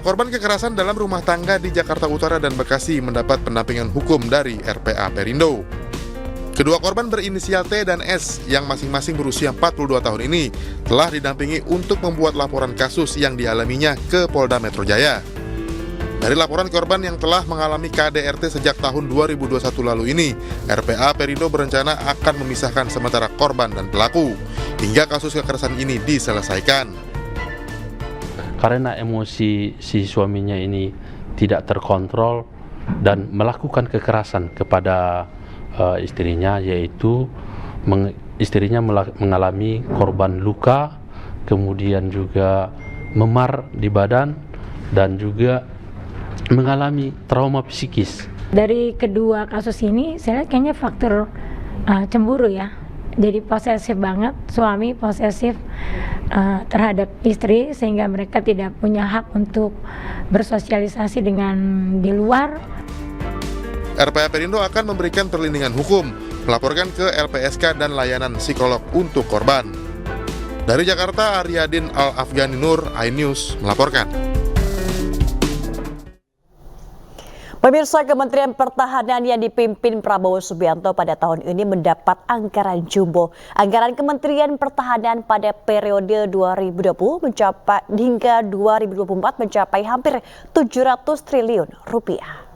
korban kekerasan dalam rumah tangga di Jakarta Utara dan Bekasi mendapat pendampingan hukum dari RPA Perindo. Kedua korban berinisial T dan S yang masing-masing berusia 42 tahun ini telah didampingi untuk membuat laporan kasus yang dialaminya ke Polda Metro Jaya. Dari laporan korban yang telah mengalami KDRT sejak tahun 2021 lalu ini, RPA Perindo berencana akan memisahkan sementara korban dan pelaku hingga kasus kekerasan ini diselesaikan. Karena emosi si suaminya ini tidak terkontrol dan melakukan kekerasan kepada istrinya, yaitu istrinya mengalami korban luka, kemudian juga memar di badan dan juga mengalami trauma psikis. Dari kedua kasus ini saya lihat kayaknya faktor cemburu ya. Jadi posesif banget, suami posesif terhadap istri sehingga mereka tidak punya hak untuk bersosialisasi dengan di luar. RPA Perindo akan memberikan perlindungan hukum, melaporkan ke LPSK dan layanan psikolog untuk korban. Dari Jakarta, Aryadin Al-Afghani Nur, iNews melaporkan. Pemirsa, Kementerian Pertahanan yang dipimpin Prabowo Subianto pada tahun ini mendapat anggaran jumbo. Anggaran Kementerian Pertahanan pada periode 2020 hingga 2024 mencapai hampir 700 triliun rupiah.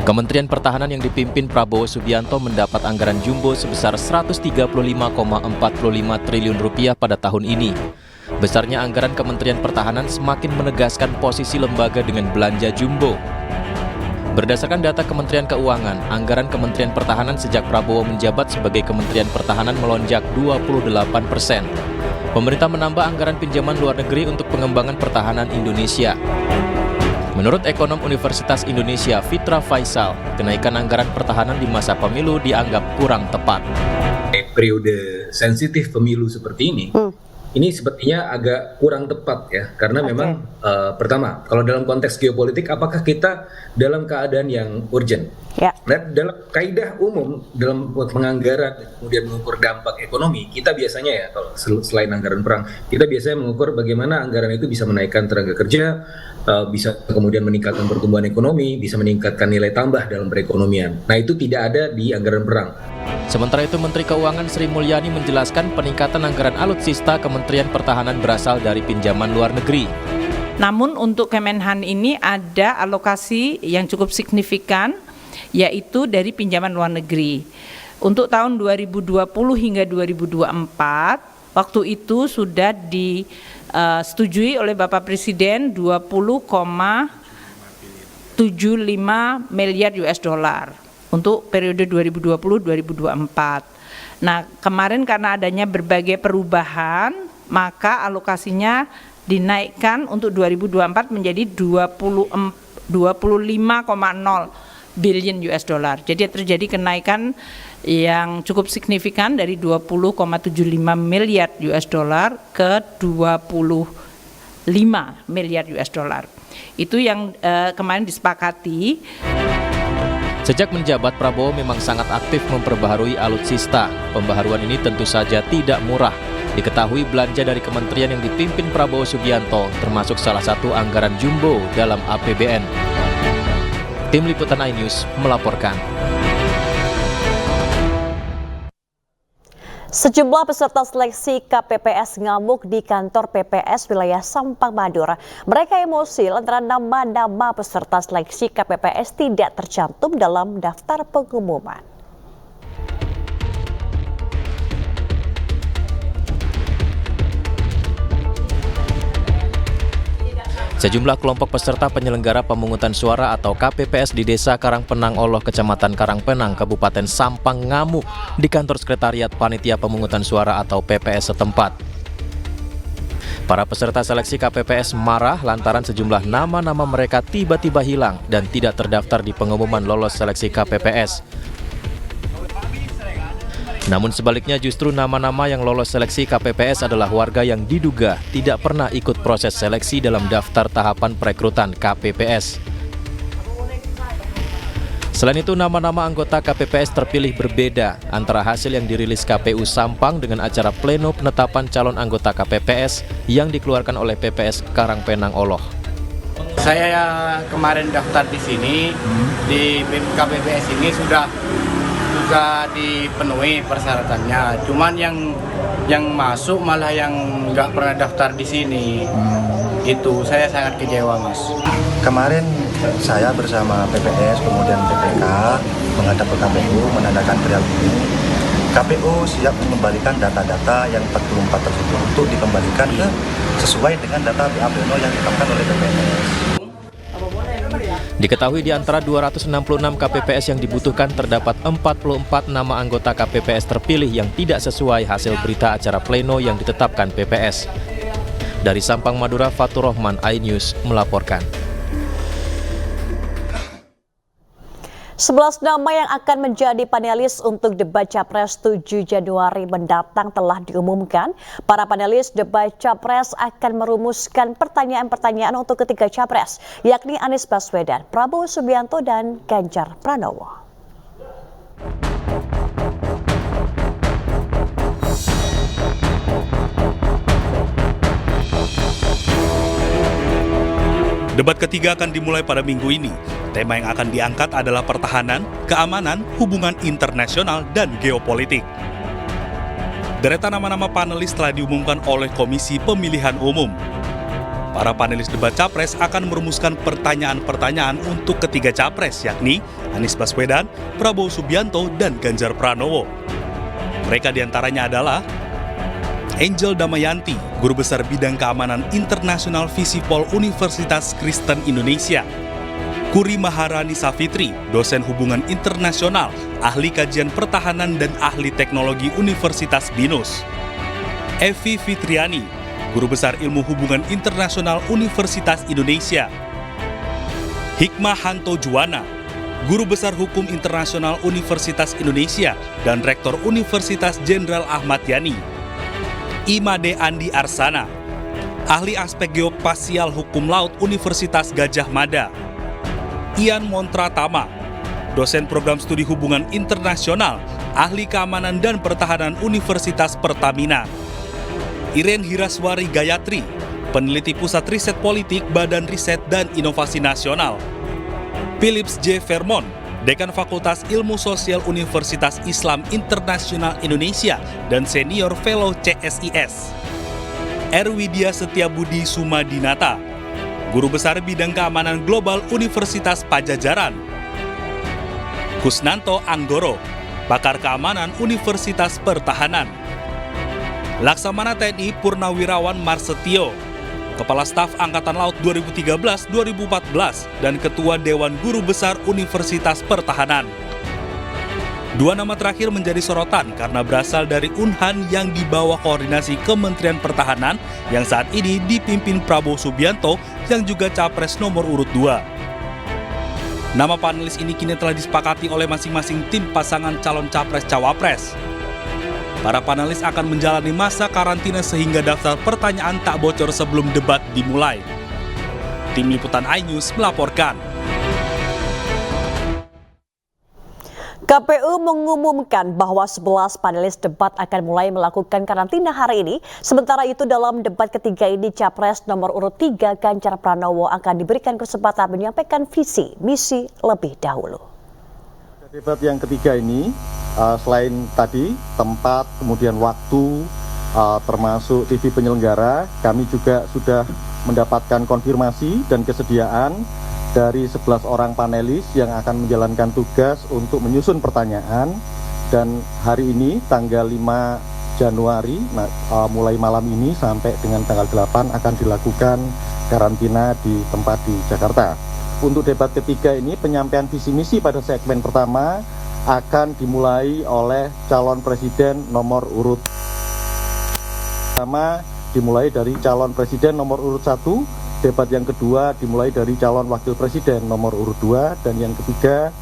Kementerian Pertahanan yang dipimpin Prabowo Subianto mendapat anggaran jumbo sebesar 135,45 triliun rupiah pada tahun ini. Besarnya anggaran Kementerian Pertahanan semakin menegaskan posisi lembaga dengan belanja jumbo. Berdasarkan data Kementerian Keuangan, anggaran Kementerian Pertahanan sejak Prabowo menjabat sebagai Kementerian Pertahanan melonjak 28%. Pemerintah menambah anggaran pinjaman luar negeri untuk pengembangan pertahanan Indonesia. Menurut ekonom Universitas Indonesia Fitra Faisal, kenaikan anggaran pertahanan di masa pemilu dianggap kurang tepat. Periode sensitif pemilu seperti ini sepertinya agak kurang tepat ya, karena memang pertama, kalau dalam konteks geopolitik, apakah kita dalam keadaan yang urgent? Ya. Nah, dalam kaidah umum dalam penganggaran kemudian mengukur dampak ekonomi, kita biasanya ya, kalau selain anggaran perang, kita biasanya mengukur bagaimana anggaran itu bisa menaikkan tenaga kerja, bisa kemudian meningkatkan pertumbuhan ekonomi, bisa meningkatkan nilai tambah dalam perekonomian. Nah, itu tidak ada di anggaran perang. Sementara itu, Menteri Keuangan Sri Mulyani menjelaskan peningkatan anggaran alutsista Kementerian Pertahanan berasal dari pinjaman luar negeri. Namun untuk Kemenhan ini ada alokasi yang cukup signifikan, yaitu dari pinjaman luar negeri. Untuk tahun 2020 hingga 2024, waktu itu sudah disetujui oleh Bapak Presiden 20,75 miliar US dollar untuk periode 2020-2024. Nah, kemarin karena adanya berbagai perubahan, maka alokasinya dinaikkan untuk 2024 menjadi 25,0 billion US dollar. Jadi terjadi kenaikan yang cukup signifikan dari 20,75 miliar US dollar ke 25 miliar US dollar. Itu yang kemarin disepakati. Sejak menjabat, Prabowo memang sangat aktif memperbaharui alutsista. Pembaharuan ini tentu saja tidak murah. Diketahui belanja dari kementerian yang dipimpin Prabowo Subianto termasuk salah satu anggaran jumbo dalam APBN. Tim Liputan iNews melaporkan. Sejumlah peserta seleksi KPPS ngamuk di kantor PPS wilayah Sampang Madura. Mereka emosi lantaran nama-nama peserta seleksi KPPS tidak tercantum dalam daftar pengumuman. Sejumlah kelompok peserta penyelenggara pemungutan suara atau KPPS di Desa Karangpenang Oloh, Kecamatan Karangpenang, Kabupaten Sampang ngamuk di kantor sekretariat Panitia Pemungutan Suara atau PPS setempat. Para peserta seleksi KPPS marah lantaran sejumlah nama-nama mereka tiba-tiba hilang dan tidak terdaftar di pengumuman lolos seleksi KPPS. Namun sebaliknya justru nama-nama yang lolos seleksi KPPS adalah warga yang diduga tidak pernah ikut proses seleksi dalam daftar tahapan perekrutan KPPS. Selain itu, nama-nama anggota KPPS terpilih berbeda antara hasil yang dirilis KPU Sampang dengan acara pleno penetapan calon anggota KPPS yang dikeluarkan oleh PPS Karangpenang Oloh. Saya kemarin daftar di sini, di KPPS ini sudah dipenuhi persyaratannya. Cuman yang masuk malah yang nggak pernah daftar di sini. Itu saya sangat kecewa, Mas. Kemarin saya bersama PPS kemudian PPK menghadap ke KPU menandakan perihal ini. KPU siap mengembalikan data-data yang 44 tersebut untuk dikembalikan sesuai dengan data BAPNO yang ditetapkan oleh PPS. Diketahui di antara 266 KPPS yang dibutuhkan terdapat 44 nama anggota KPPS terpilih yang tidak sesuai hasil berita acara pleno yang ditetapkan PPS. Dari Sampang, Madura, Fatur Rahman, iNews melaporkan. 11 nama yang akan menjadi panelis untuk debat Capres 7 Januari mendatang telah diumumkan. Para panelis debat Capres akan merumuskan pertanyaan-pertanyaan untuk ketiga Capres, yakni Anies Baswedan, Prabowo Subianto, dan Ganjar Pranowo. Debat ketiga akan dimulai pada minggu ini. Tema yang akan diangkat adalah pertahanan, keamanan, hubungan internasional, dan geopolitik. Deretan nama-nama panelis telah diumumkan oleh Komisi Pemilihan Umum. Para panelis debat Capres akan merumuskan pertanyaan-pertanyaan untuk ketiga Capres, yakni Anies Baswedan, Prabowo Subianto, dan Ganjar Pranowo. Mereka diantaranya adalah Angel Damayanti, Guru Besar Bidang Keamanan Internasional Visipol Universitas Kristen Indonesia. Kuri Maharani Safitri, Dosen Hubungan Internasional, Ahli Kajian Pertahanan dan Ahli Teknologi Universitas BINUS. Evi Fitriani, Guru Besar Ilmu Hubungan Internasional Universitas Indonesia. Hikmah Hanto Juwana, Guru Besar Hukum Internasional Universitas Indonesia dan Rektor Universitas Jenderal Ahmad Yani. Imade Andi Arsana, Ahli Aspek Geospasial Hukum Laut Universitas Gajah Mada. Ian Montratama, Dosen Program Studi Hubungan Internasional, Ahli Keamanan dan Pertahanan Universitas Pertamina. Iren Hiraswari Gayatri, Peneliti Pusat Riset Politik Badan Riset dan Inovasi Nasional. Philips J. Vermont, Dekan Fakultas Ilmu Sosial Universitas Islam Internasional Indonesia dan Senior Fellow CSIS. Erwidia Setiabudi Sumadinata, Guru Besar Bidang Keamanan Global Universitas Pajajaran. Kusnanto Anggoro, Pakar Keamanan Universitas Pertahanan. Laksamana TNI Purnawirawan Marsetio, Kepala Staf Angkatan Laut 2013-2014 dan Ketua Dewan Guru Besar Universitas Pertahanan. Dua nama terakhir menjadi sorotan karena berasal dari Unhan yang di bawah koordinasi Kementerian Pertahanan yang saat ini dipimpin Prabowo Subianto yang juga Capres nomor urut 2. Nama panelis ini kini telah disepakati oleh masing-masing tim pasangan calon Capres-Cawapres. Para panelis akan menjalani masa karantina sehingga daftar pertanyaan tak bocor sebelum debat dimulai. Tim Liputan iNews melaporkan. KPU mengumumkan bahwa 11 panelis debat akan mulai melakukan karantina hari ini. Sementara itu dalam debat ketiga ini Capres nomor urut 3 Ganjar Pranowo akan diberikan kesempatan menyampaikan visi misi lebih dahulu. Debat yang ketiga ini selain tadi tempat, kemudian waktu, termasuk TV penyelenggara, kami juga sudah mendapatkan konfirmasi dan kesediaan dari 11 orang panelis yang akan menjalankan tugas untuk menyusun pertanyaan. Dan hari ini tanggal 5 Januari, mulai malam ini sampai dengan tanggal 8 akan dilakukan karantina di tempat di Jakarta. Untuk debat ketiga ini penyampaian visi misi pada segmen pertama akan dimulai oleh calon presiden nomor urut pertama, dimulai dari calon presiden nomor urut 1, debat yang kedua dimulai dari calon wakil presiden nomor urut 2, dan yang ketiga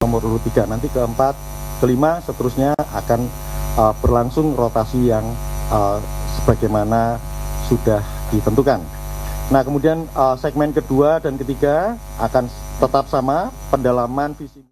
nomor urut 3. Nanti keempat, kelima seterusnya akan berlangsung rotasi yang sebagaimana sudah ditentukan. Nah, kemudian segmen kedua dan ketiga akan tetap sama, pendalaman visi.